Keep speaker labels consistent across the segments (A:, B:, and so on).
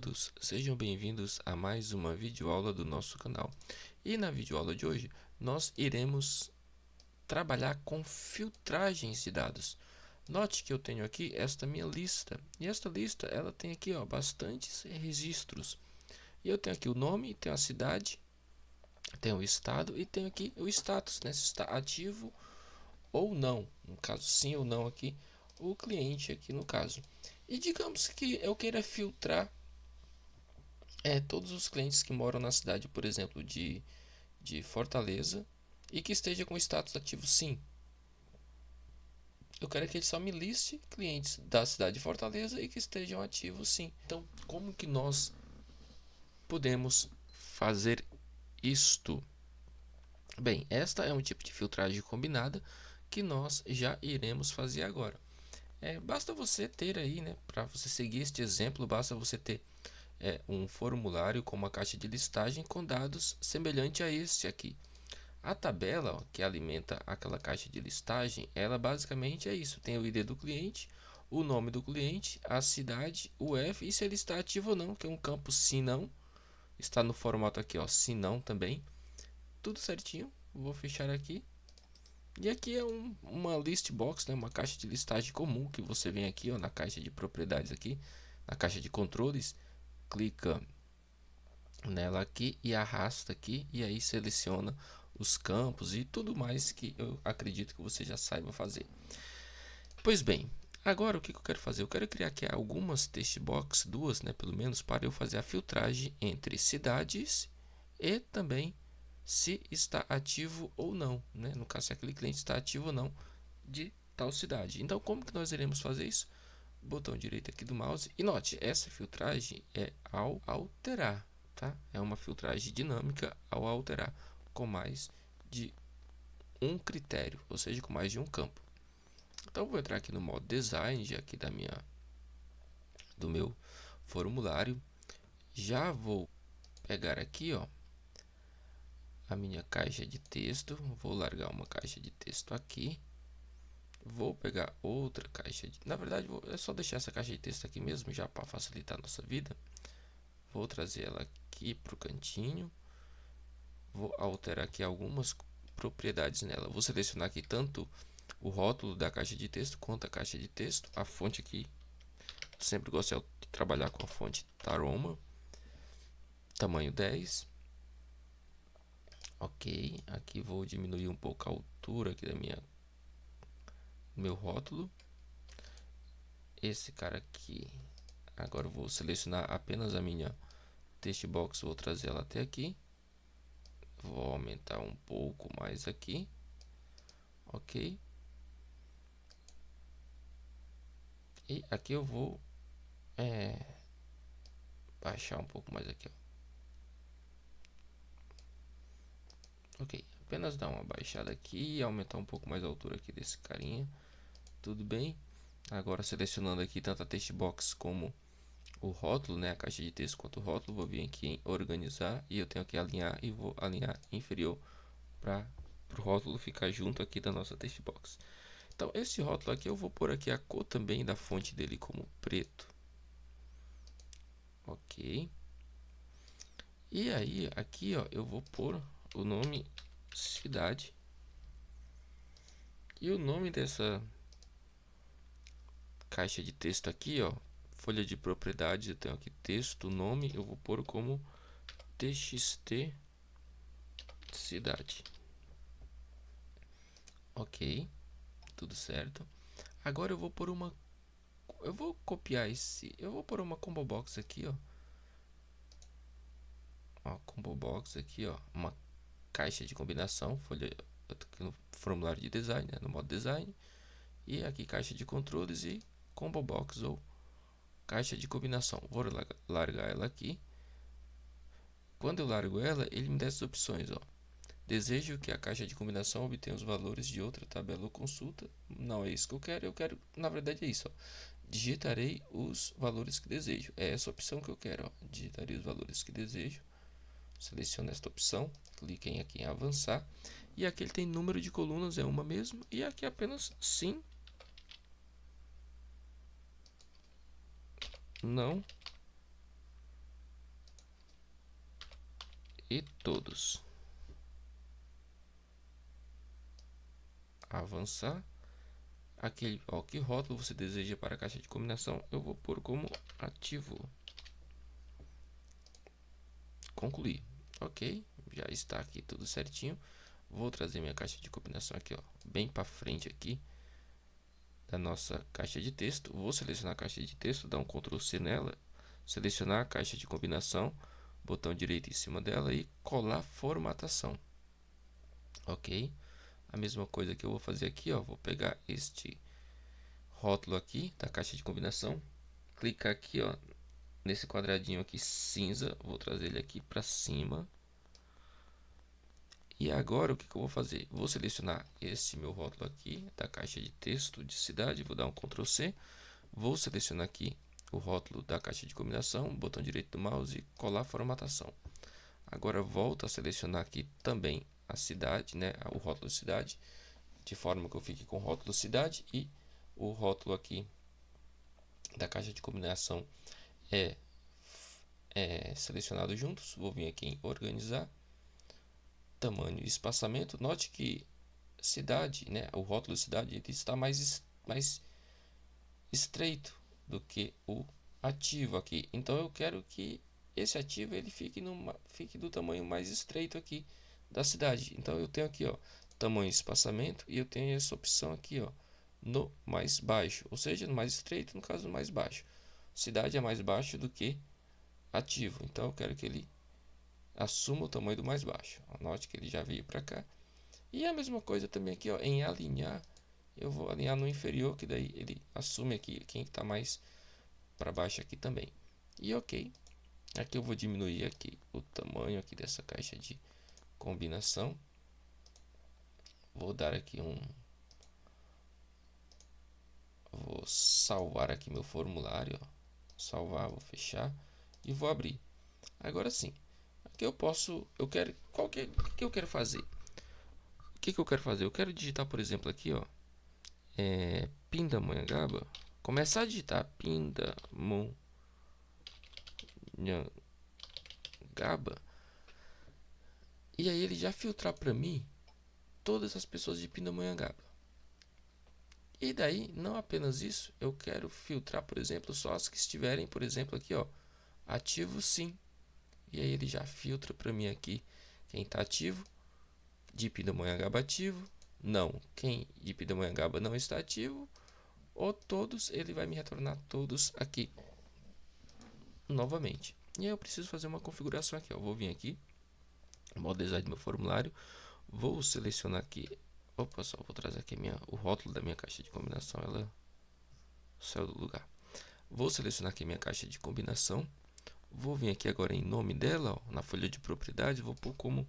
A: todos, sejam bem-vindos a mais uma videoaula do nosso canal. E na videoaula de hoje, nós iremos trabalhar com filtragens de dados. Note que eu tenho aqui esta minha lista, e esta lista ela tem aqui bastantes registros. E eu tenho aqui o nome, tenho a cidade, tenho o estado e tenho aqui o status, né? Se está ativo ou não, no caso sim ou não aqui, o cliente aqui no caso. E digamos que eu queira filtrar todos os clientes que moram na cidade, por exemplo, de Fortaleza e que esteja com status ativo sim. Eu quero que ele só me liste clientes da cidade de Fortaleza e que estejam ativos sim. Então, como que nós podemos fazer isto? Bem, esta é um tipo de filtragem combinada que nós já iremos fazer agora. Basta você ter aí, né, para você seguir este exemplo, basta você ter um formulário com uma caixa de listagem com dados semelhante a este aqui. A tabela que alimenta aquela caixa de listagem, ela basicamente é isso. Tem o ID do cliente, o nome do cliente, a cidade, o F e se ele está ativo ou não, que é um campo se não. Está no formato aqui, ó, se não também. Tudo certinho. Vou fechar aqui. E aqui é uma list box, né, uma caixa de listagem comum que você vem aqui, ó, na caixa de propriedades aqui, na caixa de controles, clica nela aqui e arrasta aqui e aí seleciona os campos e tudo mais que eu acredito que você já saiba fazer. Pois bem, agora o que eu quero fazer? Eu quero criar aqui algumas text box, duas, né, pelo menos, para eu fazer a filtragem entre cidades e também se está ativo ou não, né? No caso, se aquele cliente está ativo ou não de tal cidade. Então, como que nós iremos fazer isso? Botão direito aqui do mouse e note, essa filtragem é ao alterar, tá? É uma filtragem dinâmica ao alterar com mais de um critério, ou seja, com mais de um campo. Então vou entrar aqui no modo design aqui do meu formulário. Já vou pegar aqui, ó, a minha caixa de texto, vou largar uma caixa de texto aqui. Vou pegar outra caixa de... Na verdade, é só deixar essa caixa de texto aqui mesmo, já para facilitar a nossa vida. Vou trazer ela aqui para o cantinho. Vou alterar aqui algumas propriedades nela. Vou selecionar aqui tanto o rótulo da caixa de texto quanto a caixa de texto. A fonte aqui, sempre gostei de trabalhar com a fonte Taroma. Tamanho 10. Ok, aqui vou diminuir um pouco a altura aqui do meu rótulo. Esse cara aqui, agora eu vou selecionar apenas a minha text box, vou trazer ela até aqui. Vou aumentar um pouco mais aqui. Ok. E aqui eu vou baixar um pouco mais aqui, ó. Ok, apenas dar uma baixada aqui e aumentar um pouco mais a altura aqui desse carinha. Tudo bem. Agora selecionando aqui tanto a text box como o rótulo, né, a caixa de texto quanto o rótulo, vou vir aqui em organizar e eu tenho que alinhar e vou alinhar inferior para o rótulo ficar junto aqui da nossa text box. Então esse rótulo aqui eu vou pôr aqui a cor também da fonte dele como preto. Ok. E aí aqui, ó, eu vou pôr o nome cidade e o nome dessa caixa de texto aqui, ó, folha de propriedades, eu tenho aqui texto, nome, eu vou pôr como txt cidade. Ok, tudo certo. Agora eu vou pôr eu vou copiar eu vou pôr uma combo box aqui, ó, combo box aqui, ó, uma caixa de combinação, folha aqui no formulário de design, né, no modo design, e aqui caixa de controles e combo box ou caixa de combinação. Vou largar ela aqui. Quando eu largo ela, ele me dá essas opções, ó. Desejo que a caixa de combinação obtenha os valores de outra tabela ou consulta. Não é isso que eu quero, na verdade é isso, ó. Digitarei os valores que desejo. É essa opção que eu quero, ó. Digitarei os valores que desejo. Seleciono esta opção, cliquem aqui em avançar. E aqui ele tem número de colunas, é uma mesmo. E aqui apenas sim, não e todos. Avançar. Aquele, ó, que rótulo você deseja para a caixa de combinação? Eu vou pôr como ativo. Concluir. Ok, já está aqui tudo certinho. Vou trazer minha caixa de combinação aqui, ó, bem para frente aqui da nossa caixa de texto. Vou selecionar a caixa de texto, dar um Ctrl C nela, selecionar a caixa de combinação, botão direito em cima dela e colar formatação. Ok, a mesma coisa que eu vou fazer aqui, ó, vou pegar este rótulo aqui da caixa de combinação, clicar aqui, ó, nesse quadradinho aqui cinza, vou trazer ele aqui para cima. E agora o que eu vou fazer? Vou selecionar esse meu rótulo aqui da caixa de texto de cidade, vou dar um Ctrl C, vou selecionar aqui o rótulo da caixa de combinação, botão direito do mouse e colar formatação. Agora volto a selecionar aqui também a cidade, né, o rótulo cidade, de forma que eu fique com o rótulo cidade e o rótulo aqui da caixa de combinação é selecionado juntos. Vou vir aqui em organizar, tamanho e espaçamento. Note que cidade, né, o rótulo cidade, ele está mais estreito do que o ativo aqui. Então eu quero que esse ativo ele fique do tamanho mais estreito aqui da cidade. Então eu tenho aqui, ó, tamanho e espaçamento, e eu tenho essa opção aqui, ó, no mais baixo, ou seja, no mais estreito, no caso no mais baixo. Cidade é mais baixo do que ativo, então eu quero que ele assuma o tamanho do mais baixo. Note que ele já veio para cá. E a mesma coisa também aqui, ó, em alinhar, eu vou alinhar no inferior, que daí ele assume aqui quem está mais para baixo aqui também. E ok, aqui eu vou diminuir aqui o tamanho aqui dessa caixa de combinação. Vou dar aqui vou salvar aqui meu formulário, ó. Salvar, vou fechar e vou abrir. Agora sim, aqui eu quero, o que eu quero fazer? O que eu quero fazer? Eu quero digitar, por exemplo, aqui, ó, Pindamonhangaba. Começar a digitar Pindamonhangaba, e aí ele já filtrar para mim todas as pessoas de Pindamonhangaba. E daí, não apenas isso, eu quero filtrar, por exemplo, só as que estiverem, por exemplo, aqui, ó, ativo sim. E aí ele já filtra para mim aqui quem está ativo, de Pindamonhangaba ativo, não, quem de Pindamonhangaba não está ativo, ou todos, ele vai me retornar todos aqui novamente. E aí eu preciso fazer uma configuração aqui, ó. Vou vir aqui, modo design do meu formulário, vou selecionar aqui, opa, só vou trazer aqui o rótulo da minha caixa de combinação, ela saiu do lugar. Vou selecionar aqui minha caixa de combinação, vou vir aqui agora em nome dela, ó, na folha de propriedade, vou pôr como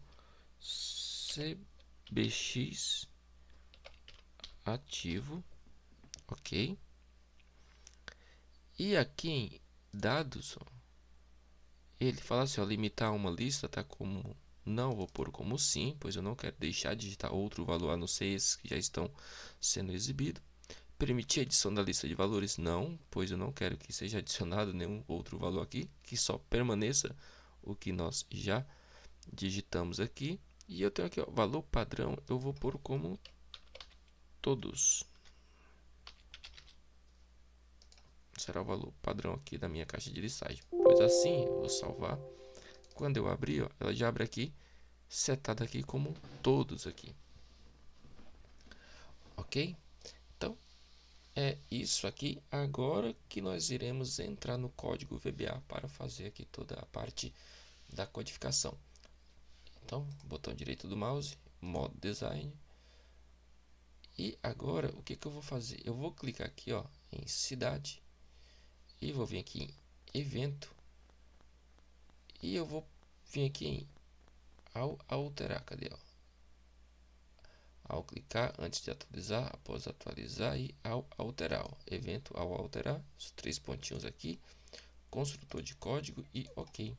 A: CBX ativo, ok. E aqui em dados, ó, ele fala assim, ó, limitar uma lista, tá como não, vou pôr como sim, pois eu não quero deixar de digitar outro valor a não ser esses que já estão sendo exibidos. Permitir a edição da lista de valores, não, pois eu não quero que seja adicionado nenhum outro valor aqui, que só permaneça o que nós já digitamos aqui. E eu tenho aqui, ó, valor padrão, eu vou pôr como todos. Será o valor padrão aqui da minha caixa de listagem. Pois assim, eu vou salvar. Quando eu abrir, ó, ela já abre aqui, setada aqui como todos aqui. Ok? Então, é isso aqui. Agora que nós iremos entrar no código VBA para fazer aqui toda a parte da codificação. Então, botão direito do mouse, modo design. E agora, o que eu vou fazer? Eu vou clicar aqui, ó, em cidade. E vou vir aqui em evento. E eu vou vir aqui em alterar. Cadê, ó? Ao clicar, antes de atualizar, após atualizar e ao alterar. Ó. Evento ao alterar, os 3 pontinhos aqui, construtor de código e ok.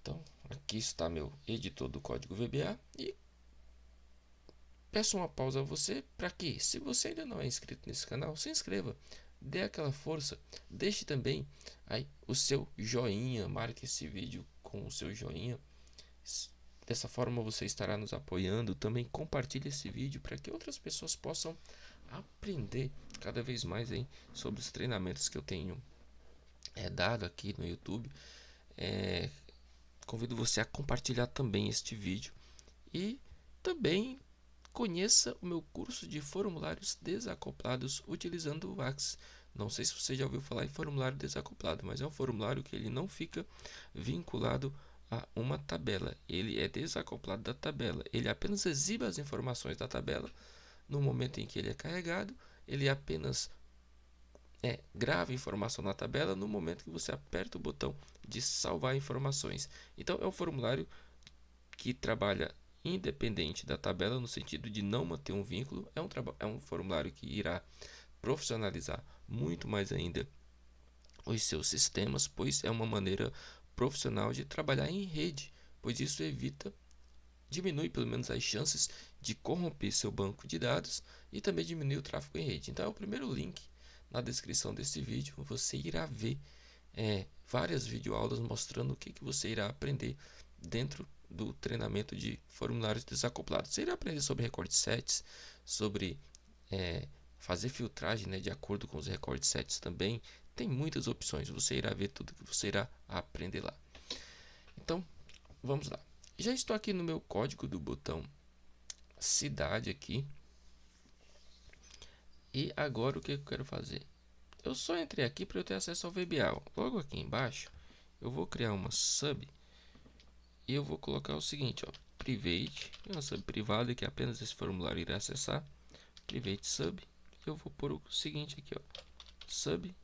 A: Então, aqui está meu editor do código VBA e peço uma pausa a você para que, se você ainda não é inscrito nesse canal, se inscreva, dê aquela força, deixe também aí o seu joinha, marque esse vídeo com o seu joinha. Dessa forma você estará nos apoiando. Também compartilhe esse vídeo para que outras pessoas possam aprender cada vez mais aí sobre os treinamentos que eu tenho dado aqui no YouTube. Convido você a compartilhar também este vídeo e também conheça o meu curso de formulários desacoplados utilizando o Wix. Não sei se você já ouviu falar em formulário desacoplado, mas é um formulário que ele não fica vinculado a uma tabela. Ele é desacoplado da tabela. Ele apenas exibe as informações da tabela no momento em que ele é carregado. Ele apenas grava informação na tabela no momento que você aperta o botão de salvar informações. Então é um formulário que trabalha independente da tabela, no sentido de não manter um vínculo. É um formulário que irá profissionalizar muito mais ainda os seus sistemas, pois é uma maneira profissional de trabalhar em rede, pois isso diminui pelo menos as chances de corromper seu banco de dados e também diminui o tráfego em rede. Então é o primeiro link na descrição desse vídeo. Você irá ver várias videoaulas mostrando o que você irá aprender dentro do treinamento de formulários desacoplados. Você irá aprender sobre record sets, sobre fazer filtragem de acordo com os record sets também. Tem muitas opções, você irá ver tudo que você irá aprender lá. Então, vamos lá. Já estou aqui no meu código do botão cidade aqui. E agora o que eu quero fazer? Eu só entrei aqui para eu ter acesso ao VBA. Logo aqui embaixo, eu vou criar uma sub e eu vou colocar o seguinte, private, uma sub privada que apenas esse formulário irá acessar. Private sub. Eu vou pôr o seguinte aqui, sub,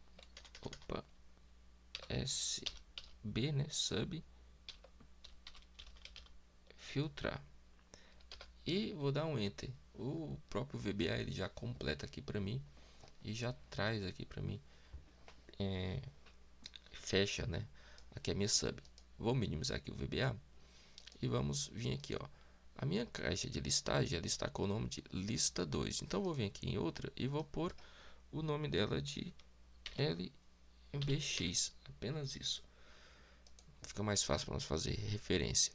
A: SB, né? Sub filtrar. E vou dar um enter. O próprio VBA ele já completa aqui para mim e já traz aqui para mim, fecha, né? Aqui é a minha sub. Vou minimizar aqui o VBA e vamos vir aqui, a minha caixa de listagem ela está com o nome de lista 2. Então vou vir aqui em outra e vou pôr o nome dela de LBX, apenas isso. Fica mais fácil para nós fazer referência.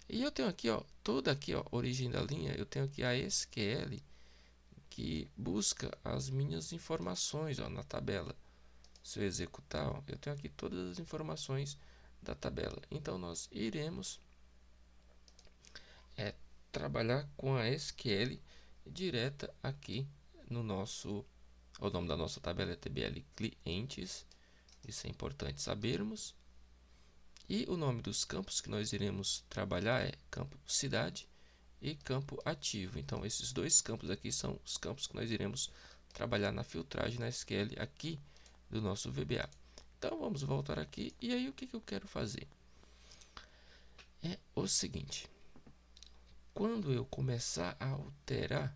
A: E eu tenho aqui, toda aqui, origem da linha, eu tenho aqui a SQL que busca as minhas informações, na tabela. Se eu executar, eu tenho aqui todas as informações da tabela. Então nós iremos trabalhar com a SQL direta aqui no nosso, o nome da nossa tabela é TBL clientes, isso é importante sabermos. E o nome dos campos que nós iremos trabalhar é campo cidade e campo ativo. Então esses dois campos aqui são os campos que nós iremos trabalhar na filtragem na SQL aqui do nosso VBA. Então vamos voltar aqui e aí o que eu quero fazer? É o seguinte, quando eu começar a alterar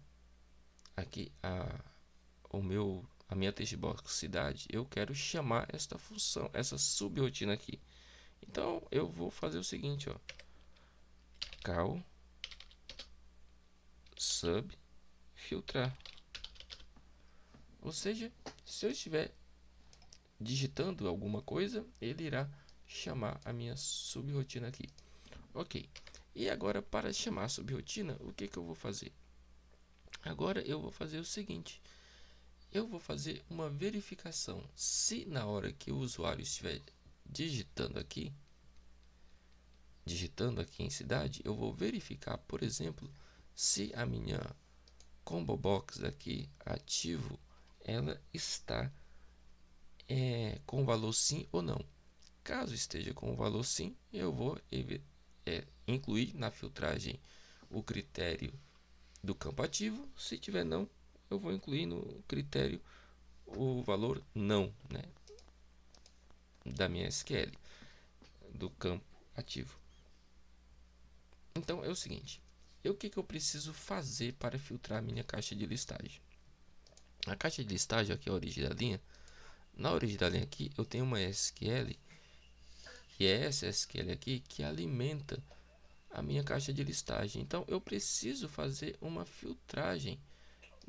A: aqui a minha textbox cidade, eu quero chamar esta função, essa subrotina aqui. Então eu vou fazer o seguinte, cal sub filtrar. Ou seja, se eu estiver digitando alguma coisa, ele irá chamar a minha subrotina aqui. Ok. E agora, para chamar a subrotina, o que eu vou fazer? Agora eu vou fazer o seguinte. Eu vou fazer uma verificação. Se na hora que o usuário estiver digitando aqui em cidade, eu vou verificar, por exemplo, se a minha combo box aqui ativo, ela está com valor sim ou não. Caso esteja com valor sim, eu vou incluir na filtragem o critério do campo ativo. Se tiver não, eu vou incluir no critério o valor não, né, da minha SQL, do campo ativo. Então é o seguinte, o que eu preciso fazer para filtrar a minha caixa de listagem? A caixa de listagem aqui é a origem da linha. Na origem da linha aqui eu tenho uma SQL, que é essa SQL aqui que alimenta a minha caixa de listagem. Então eu preciso fazer uma filtragem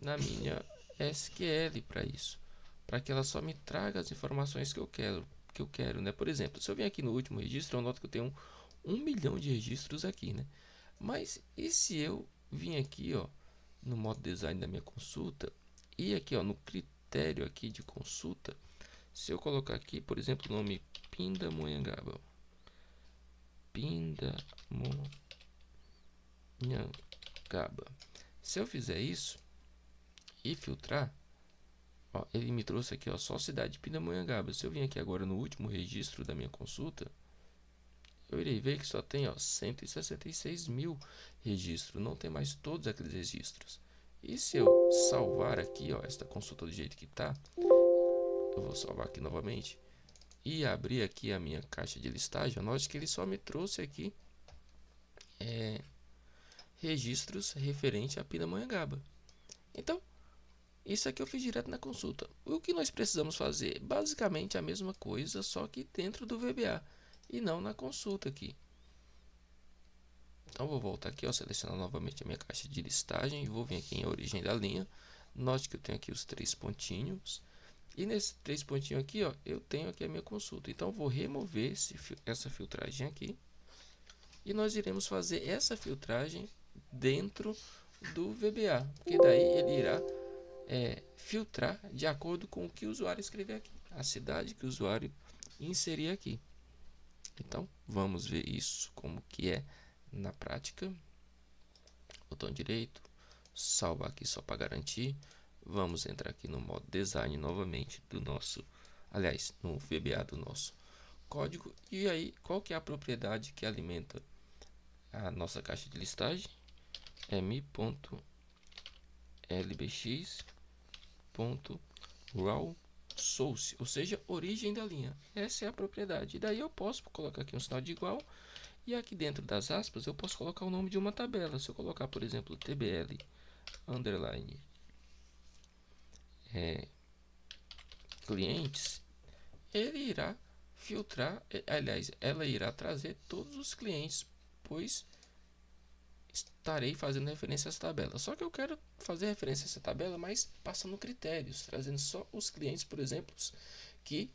A: na minha SQL para isso, para que ela só me traga as informações que eu quero, né? Por exemplo, se eu vier aqui no último registro, eu noto que eu tenho 1 milhão de registros aqui, né? Mas e se eu vim aqui, ó, no modo design da minha consulta e aqui, ó, no critério aqui de consulta, se eu colocar aqui, por exemplo, o nome Pindamonhangaba, se eu fizer isso e filtrar, ó, ele me trouxe aqui, ó, só cidade de Pindamonhangaba. Se eu vim aqui agora no último registro da minha consulta, eu irei ver que só tem, ó, 166 mil registros, não tem mais todos aqueles registros. E se eu salvar aqui, ó, esta consulta do jeito que está, eu vou salvar aqui novamente e abrir aqui a minha caixa de listagem, note que ele só me trouxe aqui registros referente a Pindamonhangaba. Então, isso aqui eu fiz direto na consulta. O que nós precisamos fazer? Basicamente a mesma coisa, só que dentro do VBA e não na consulta aqui. Então vou voltar aqui, ó, selecionar novamente a minha caixa de listagem e vou vir aqui em origem da linha. Note que eu tenho aqui os 3 pontinhos. E nesses 3 pontinhos aqui, ó, eu tenho aqui a minha consulta. Então vou remover essa filtragem aqui. E nós iremos fazer essa filtragem dentro do VBA, porque daí ele irá filtrar de acordo com o que o usuário escrever aqui, a cidade que o usuário inserir aqui. Então vamos ver isso como que é na prática. Botão direito, salvar aqui só para garantir. Vamos entrar aqui no modo design novamente do nosso, aliás, no VBA do nosso código. E aí, qual que é a propriedade que alimenta a nossa caixa de listagem? É mi.lbx.raw source, ou seja, origem da linha. Essa é a propriedade. E daí eu posso colocar aqui um sinal de igual. E aqui dentro das aspas eu posso colocar o nome de uma tabela. Se eu colocar, por exemplo, tbl underline clientes, ele irá filtrar, aliás, ela irá trazer todos os clientes, pois estarei fazendo referência a essa tabela. Só que eu quero fazer referência a essa tabela, mas passando critérios, trazendo só os clientes, por exemplo, que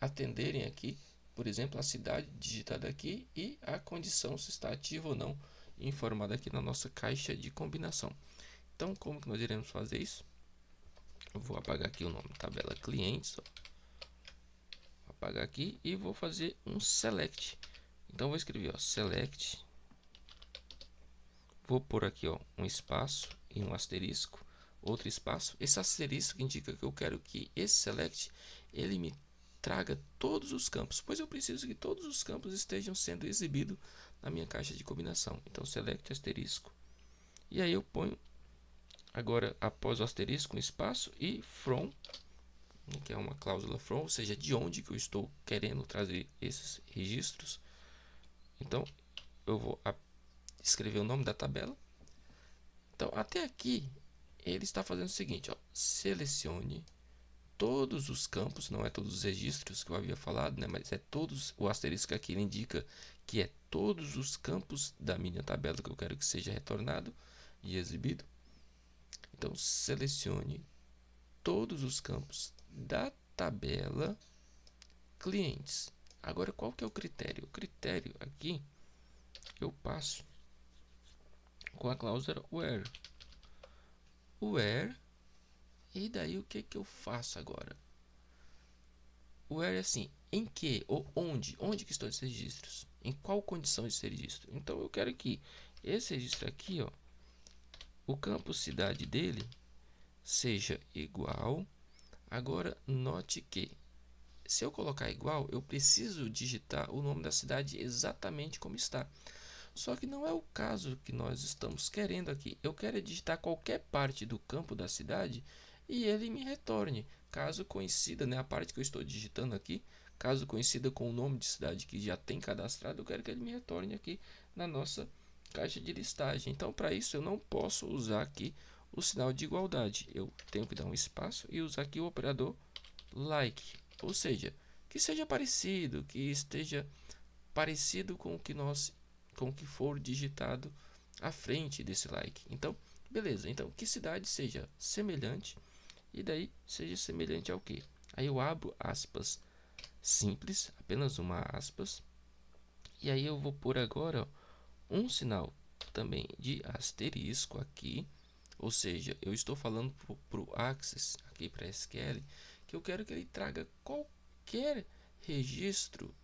A: atenderem aqui, por exemplo, a cidade digitada aqui e a condição se está ativa ou não, informada aqui na nossa caixa de combinação. Então, como que nós iremos fazer isso? Eu vou apagar aqui o nome tabela clientes, ó. Vou apagar aqui e vou fazer um select. Então vou escrever, ó, select. Vou pôr aqui, ó, um espaço e um asterisco, outro espaço. Esse asterisco indica que eu quero que esse select ele me traga todos os campos, pois eu preciso que todos os campos estejam sendo exibidos na minha caixa de combinação. Então select asterisco. E aí eu ponho agora após o asterisco um espaço e from, que é uma cláusula from, ou seja, de onde que eu estou querendo trazer esses registros. Então eu vou escrever o nome da tabela. Então até aqui ele está fazendo o seguinte, ó, selecione todos os campos, não é todos os registros que eu havia falado, né, mas é todos, o asterisco aqui ele indica que é todos os campos da minha tabela que eu quero que seja retornado e exibido. Então selecione todos os campos da tabela clientes. Agora qual que é o critério? O critério aqui eu passo com a cláusula where, e daí o que eu faço agora? Where é assim, em que ou onde que estão esses registros? Em qual condição esse registro? Então eu quero que esse registro aqui, ó, o campo cidade dele seja igual. Agora note que se eu colocar igual, eu preciso digitar o nome da cidade exatamente como está. Só que não é o caso que nós estamos querendo aqui. Eu quero digitar qualquer parte do campo da cidade e ele me retorne. Caso coincida, né, a parte que eu estou digitando aqui, caso coincida com o nome de cidade que já tem cadastrado, eu quero que ele me retorne aqui na nossa caixa de listagem. Então, para isso, eu não posso usar aqui o sinal de igualdade. Eu tenho que dar um espaço e usar aqui o operador like. Ou seja, que seja parecido, que esteja parecido com o que for digitado à frente desse like. Então, beleza. Então, que cidade seja semelhante e daí seja semelhante ao que? Aí eu abro aspas simples, apenas uma aspas, E aí eu vou pôr agora, ó, um sinal também de asterisco aqui, ou seja, eu estou falando para o Access, aqui para SQL, que eu quero que ele traga qualquer registro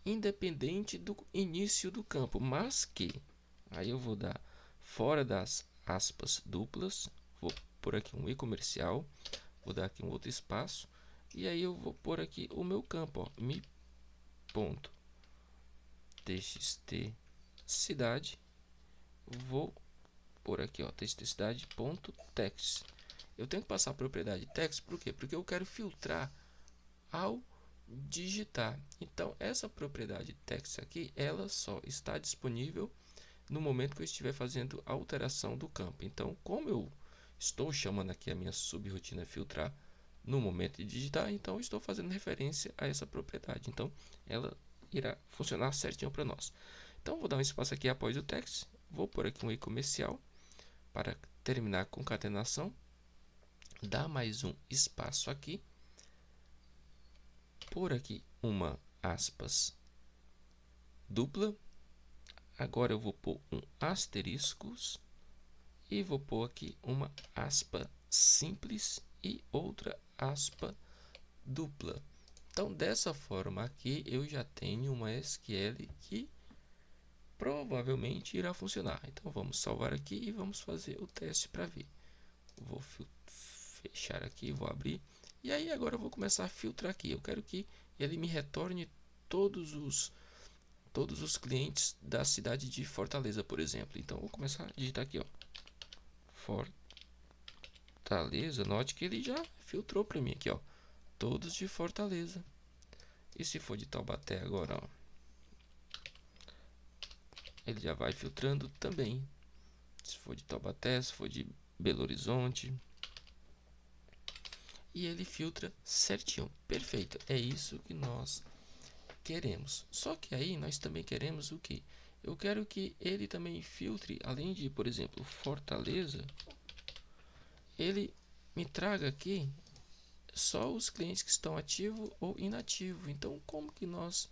A: independente do início do campo, mas que, aí eu vou dar fora das aspas duplas, vou pôr aqui um e comercial, vou dar aqui um outro espaço, e aí eu vou pôr aqui o meu campo, ó, mi.txt cidade, vou por aqui, ó, cidade.text. Eu tenho que passar a propriedade text, por quê? Porque eu quero filtrar ao digitar. Então, essa propriedade text aqui, ela só está disponível no momento que eu estiver fazendo a alteração do campo. Então, como eu estou chamando aqui a minha subrotina filtrar no momento de digitar, então eu estou fazendo referência a essa propriedade. Então, ela irá funcionar certinho para nós. Então, vou dar um espaço aqui após o text, vou pôr aqui um e comercial para terminar a concatenação, dar mais um espaço aqui, por aqui uma aspas dupla, agora eu vou pôr um asteriscos e vou pôr aqui uma aspa simples e outra aspa dupla. Então, dessa forma aqui, eu já tenho uma SQL que provavelmente irá funcionar. Então, vamos salvar aqui e vamos fazer o teste para ver. Vou fechar aqui, vou abrir. E aí, agora eu vou começar a filtrar aqui. Eu quero que ele me retorne todos os clientes da cidade de Fortaleza, por exemplo. Então, eu vou começar a digitar aqui, ó, Fortaleza. Note que ele já filtrou para mim aqui, ó, todos de Fortaleza. E se for de Taubaté agora, ó, ele já vai filtrando também. Se for de Taubaté, se for de Belo Horizonte. E ele filtra certinho. Perfeito. É isso que nós queremos. Só que aí nós também queremos o que? Eu quero que ele também filtre, além de, por exemplo, Fortaleza, ele me traga aqui só os clientes que estão ativo ou inativo. Então, como que nós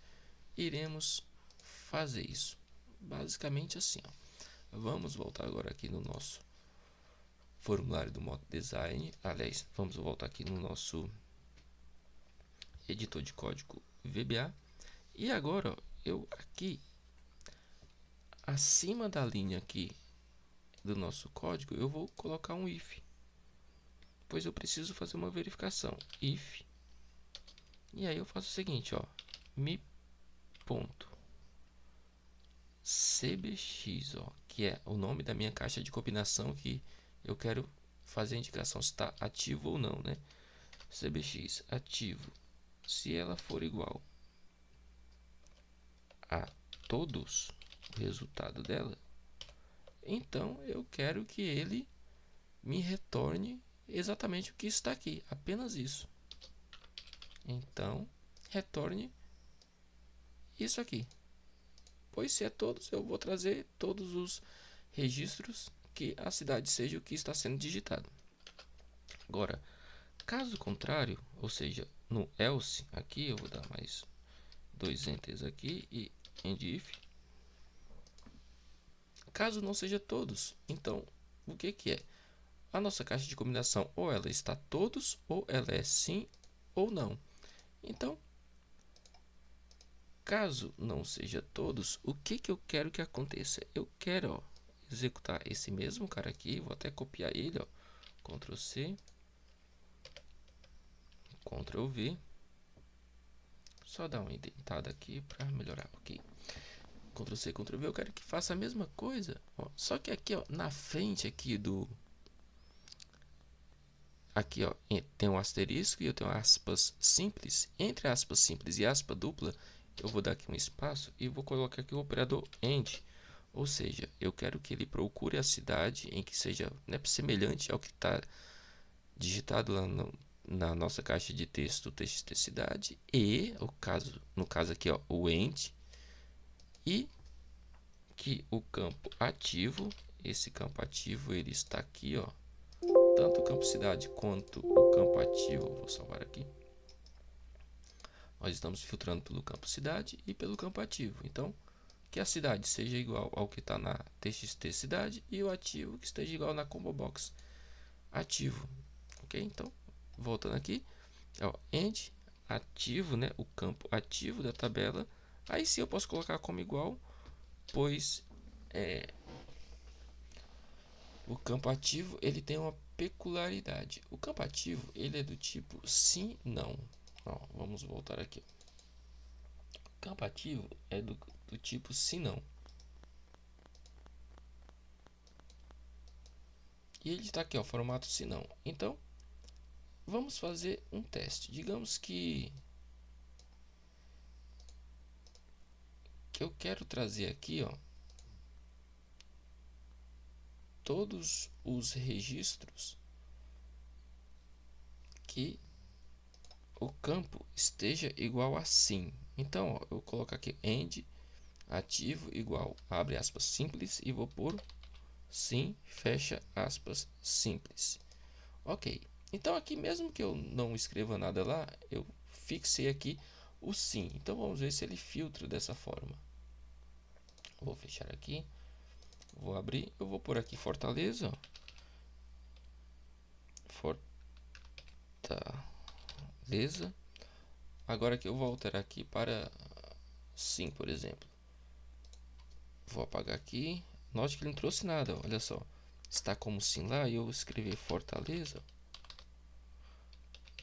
A: iremos fazer isso? Basicamente assim, ó. Vamos voltar agora aqui no nosso formulário do Mock Design. Aliás, vamos voltar aqui no nosso editor de código VBA. E agora, ó, eu aqui, acima da linha aqui do nosso código, eu vou colocar um if. Pois eu preciso fazer uma verificação. If. E aí eu faço o seguinte, ó. mi.cbx, ó, que é o nome da minha caixa de combinação que eu quero fazer a indicação se está ativo ou não, né? cbx ativo. Se ela for igual a todos, o resultado dela, então eu quero que ele me retorne exatamente o que está aqui, apenas isso. Então, retorne isso aqui. Pois se é todos, eu vou trazer todos os registros que a cidade seja o que está sendo digitado. Agora, caso contrário, ou seja, no else, aqui eu vou dar mais 2 enters aqui e end if. Caso não seja todos, então o que é? A nossa caixa de combinação ou ela está todos, ou ela é sim ou não. Então, caso não seja todos, o que eu quero que aconteça? Eu quero, ó, executar esse mesmo cara aqui, vou até copiar ele, ó, Ctrl C, Ctrl V, só dar uma indentada aqui para melhorar, ok? Ctrl C, Ctrl V, eu quero que faça a mesma coisa, ó, só que aqui, ó, na frente aqui do aqui, ó, tem um asterisco e eu tenho aspas simples. Entre aspas simples e aspa dupla, eu vou dar aqui um espaço e vou colocar aqui o operador AND. Ou seja, eu quero que ele procure a cidade em que seja, né, semelhante ao que está digitado lá na nossa caixa de texto, txt cidade, e no caso aqui, ó, o AND, e que o campo ativo, esse campo ativo ele está aqui, ó, tanto o campo cidade quanto o campo ativo, vou salvar aqui, Nós estamos filtrando pelo campo cidade e pelo campo ativo. Então, que a cidade seja igual ao que está na txt cidade e o ativo que esteja igual na combo box ativo. Ok? Então, voltando aqui, ó, end ativo, né? O campo ativo da tabela. Aí sim eu posso colocar como igual, pois o campo ativo ele tem uma peculiaridade. O campo ativo ele é do tipo sim, não. Ó, vamos voltar aqui. O campo ativo é do tipo sim, não. E ele está aqui, ó, formato sim, não. Então, vamos fazer um teste. Digamos que eu quero trazer aqui, ó, todos os registros que o campo esteja igual a sim. Então, ó, eu coloco aqui end ativo igual, abre aspas simples e vou pôr sim, fecha aspas simples. Ok. Então aqui mesmo que eu não escreva nada lá, eu fixei aqui o sim. Então vamos ver se ele filtra dessa forma. Vou fechar aqui, vou abrir, eu vou pôr aqui Fortaleza, Fortaleza. Agora que eu vou alterar aqui para sim, por exemplo. Vou apagar aqui. Note que ele não trouxe nada, olha só. Está como sim lá e eu escrevi Fortaleza.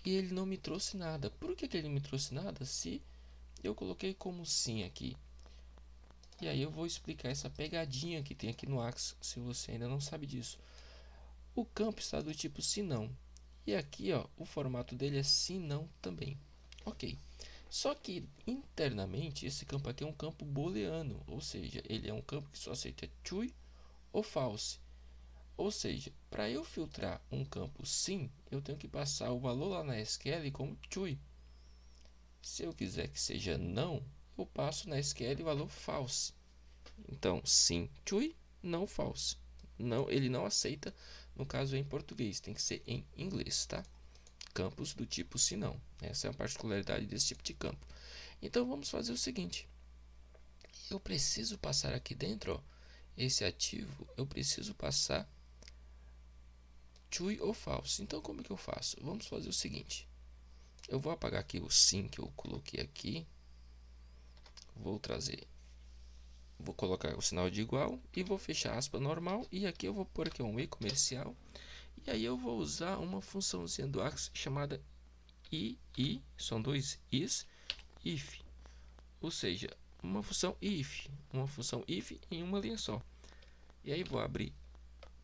A: E ele não me trouxe nada. Por que ele me trouxe nada se eu coloquei como sim aqui? E aí eu vou explicar essa pegadinha que tem aqui no Axis, se você ainda não sabe disso. O campo está do tipo sim não. E aqui, ó, o formato dele é sim não também. Ok. Só que internamente esse campo aqui é um campo booleano, ou seja, ele é um campo que só aceita true ou false. Ou seja, para eu filtrar um campo sim, eu tenho que passar o valor lá na SQL como true. Se eu quiser que seja não, eu passo na SQL o valor false. Então, sim, true, não false. Não, ele não aceita, no caso em português, tem que ser em inglês, tá? Campos do tipo sim, não. Essa é a particularidade desse tipo de campo. Então, vamos fazer o seguinte. Eu preciso passar aqui dentro, ó, esse ativo, eu preciso passar true ou false. Então, como que eu faço? Vamos fazer o seguinte. Eu vou apagar aqui o sim que eu coloquei aqui. Vou colocar o sinal de igual e vou fechar aspa normal. E aqui eu vou pôr aqui um e comercial. E aí eu vou usar uma funçãozinha do Axis chamada i, são dois is, if. Ou seja, uma função if em uma linha só. E aí vou abrir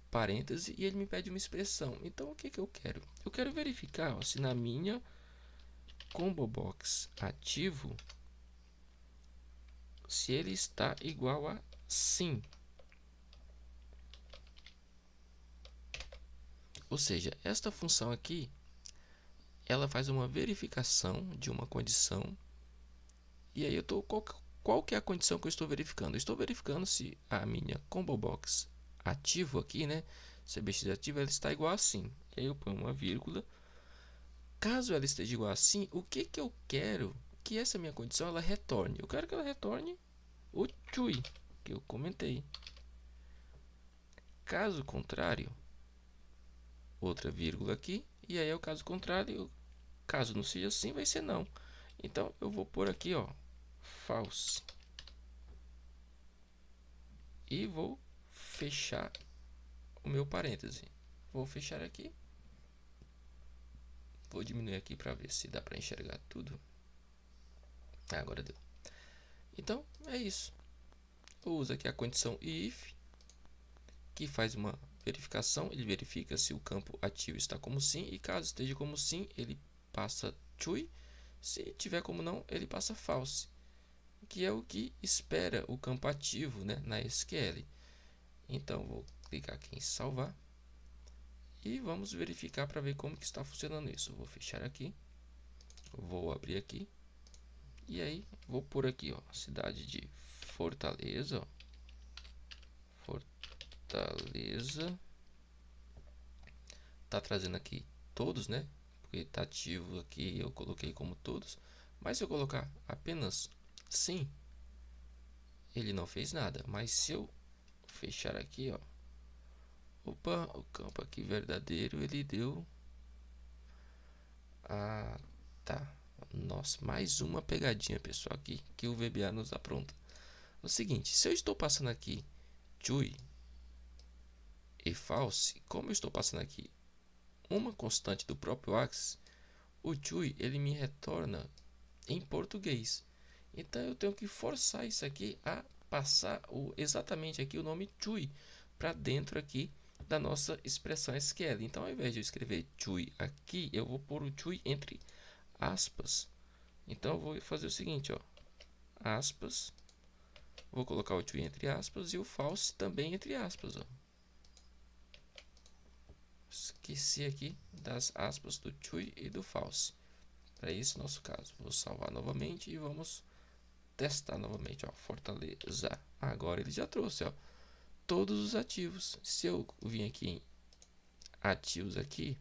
A: parêntese e ele me pede uma expressão. Então o que eu quero? Eu quero verificar, ó, se na minha combo box ativo, se ele está igual a sim. Ou seja, esta função aqui, ela faz uma verificação de uma condição. E aí qual que é a condição que eu estou verificando? Eu estou verificando se a minha combo box ativo aqui, né, CBX ativo, ela está igual a sim. E aí eu ponho uma vírgula. Caso ela esteja igual a sim, o que eu quero que essa minha condição ela retorne? Eu quero que ela retorne o true que eu comentei. Caso contrário, outra vírgula aqui, e aí é o caso contrário, caso não seja assim, vai ser não. Então eu vou pôr aqui, ó, false. E vou fechar o meu parêntese. Vou fechar aqui. Vou diminuir aqui para ver se dá para enxergar tudo. Agora deu. Então é isso. Eu uso aqui a condição if, que faz uma verificação. Ele verifica se o campo ativo está como sim, e caso esteja como sim, ele passa true. Se tiver como não, ele passa false, que é o que espera o campo ativo, né, na SQL. Então vou clicar aqui em salvar e vamos verificar para ver como que está funcionando isso. Vou fechar aqui, vou abrir aqui e aí vou por aqui, ó, cidade de Fortaleza, ó. Fortaleza tá trazendo aqui todos, né? Porque tá ativo aqui, eu coloquei como todos. Mas se eu colocar apenas sim, ele não fez nada. Mas se eu fechar aqui, ó, opa, o campo aqui verdadeiro ele deu. Ah, tá. Nossa, mais uma pegadinha, pessoal, aqui que o VBA nos apronta. É o seguinte, se eu estou passando aqui true e false, como eu estou passando aqui uma constante do próprio Axis, o true ele me retorna em português. Então eu tenho que forçar isso aqui a passar exatamente aqui o nome true para dentro aqui da nossa expressão SQL. Então, ao invés de eu escrever true aqui, eu vou pôr o true entre aspas. Então eu vou fazer o seguinte, ó, aspas, vou colocar o true entre aspas e o false também entre aspas, ó. Esqueci aqui das aspas do true e do false. Para esse nosso caso, vou salvar novamente e vamos testar novamente, ó, Fortaleza. Agora ele já trouxe, ó, todos os ativos. Se eu vim aqui em ativos aqui,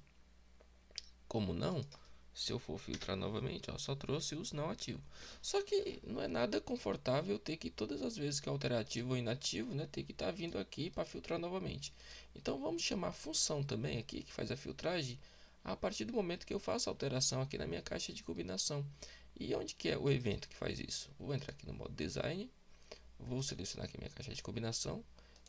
A: como não, se eu for filtrar novamente, ó, só trouxe os não ativos. Só que não é nada confortável ter que todas as vezes que alterar ativo ou inativo, né, ter que estar vindo aqui para filtrar novamente. Então vamos chamar a função também aqui que faz a filtragem a partir do momento que eu faço a alteração aqui na minha caixa de combinação. E onde que é o evento que faz isso? Vou entrar aqui no modo design, vou selecionar aqui minha caixa de combinação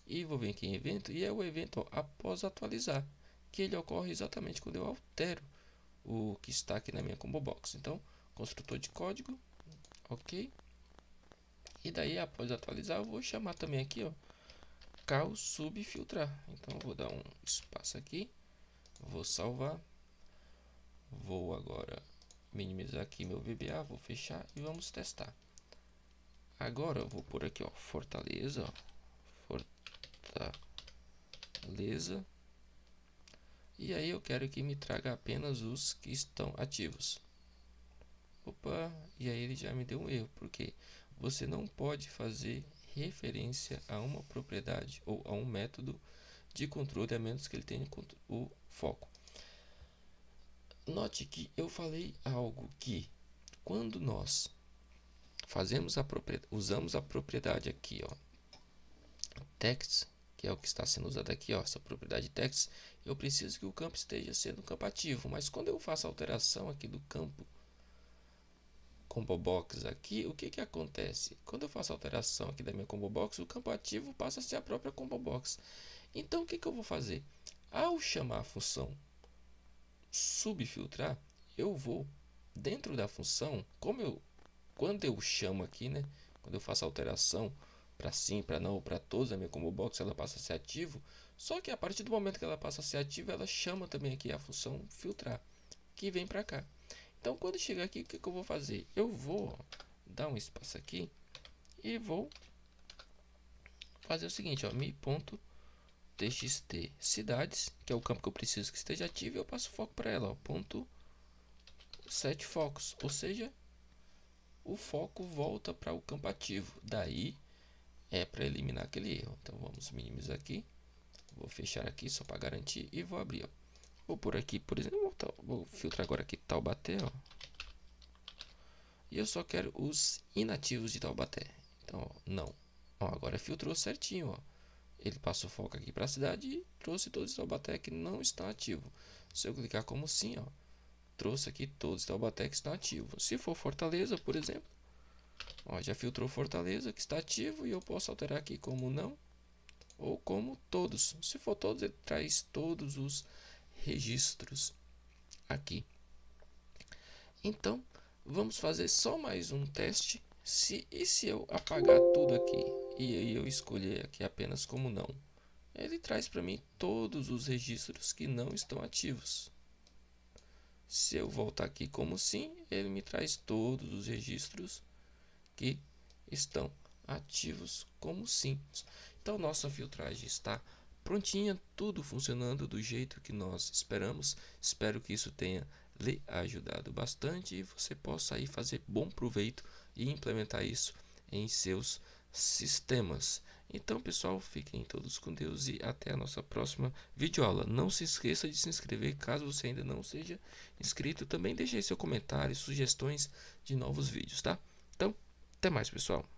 A: e vou vir aqui em evento e é o evento, ó, após atualizar, que ele ocorre exatamente quando eu altero o que está aqui na minha combo box. Então, construtor de código, ok. E daí, após atualizar, eu vou chamar também aqui, ó, cal subfiltrar. Então, eu vou dar um espaço aqui, vou salvar, vou agora minimizar aqui meu VBA, vou fechar e vamos testar. Agora eu vou por aqui, ó, Fortaleza, ó, Fortaleza. E aí eu quero que me traga apenas os que estão ativos. Opa, e aí ele já me deu um erro, porque você não pode fazer referência a uma propriedade ou a um método de controle a menos que ele tenha o foco. Note que eu falei algo que quando nós usamos a propriedade aqui, ó, text, que é o que está sendo usado aqui, ó, essa propriedade text, eu preciso que o campo esteja sendo um campo ativo, mas quando eu faço a alteração aqui do campo combo box aqui, o que que acontece? Quando eu faço a alteração aqui da minha combo box, o campo ativo passa a ser a própria combo box. Então o que que eu vou fazer? Ao chamar a função subfiltrar, eu vou dentro da função, quando eu chamo aqui, né, quando eu faço a alteração para sim, para não, para todos a minha combo box, ela passa a ser ativo. Só que a partir do momento que ela passa a ser ativa, ela chama também aqui a função filtrar, que vem para cá. Então, quando chegar aqui, o que eu vou fazer? Eu vou dar um espaço aqui e vou fazer o seguinte, ó, mi.txt cidades, que é o campo que eu preciso que esteja ativo, e eu passo foco para ela, ó, ponto set focos, ou seja, o foco volta para o campo ativo. Daí é para eliminar aquele erro. Então vamos minimizar aqui, vou fechar aqui só para garantir e vou abrir, ó. Vou por aqui, por exemplo, vou filtrar agora aqui Taubaté, ó. E eu só quero os inativos de Taubaté. Então, ó, não. Ó, agora filtrou certinho, ó. Ele passou foco aqui para a cidade e trouxe todos os Taubaté que não estão ativos. Se eu clicar como sim, ó, trouxe aqui todos os Taubaté que estão ativos. Se for Fortaleza, por exemplo, ó, já filtrou Fortaleza que está ativo e eu posso alterar aqui como não ou como todos. Se for todos, ele traz todos os registros aqui. Então, vamos fazer só mais um teste. E se eu apagar tudo aqui e eu escolher aqui apenas como não, ele traz para mim todos os registros que não estão ativos. Se eu voltar aqui como sim, ele me traz todos os registros que estão ativos como sim. Então nossa filtragem está prontinha, tudo funcionando do jeito que nós esperamos. Espero que isso tenha lhe ajudado bastante e você possa aí fazer bom proveito e implementar isso em seus sistemas. Então, pessoal, fiquem todos com Deus e até a nossa próxima videoaula. Não se esqueça de se inscrever caso você ainda não seja inscrito. Também deixe aí seu comentário, sugestões de novos vídeos, tá? Então, até mais, pessoal.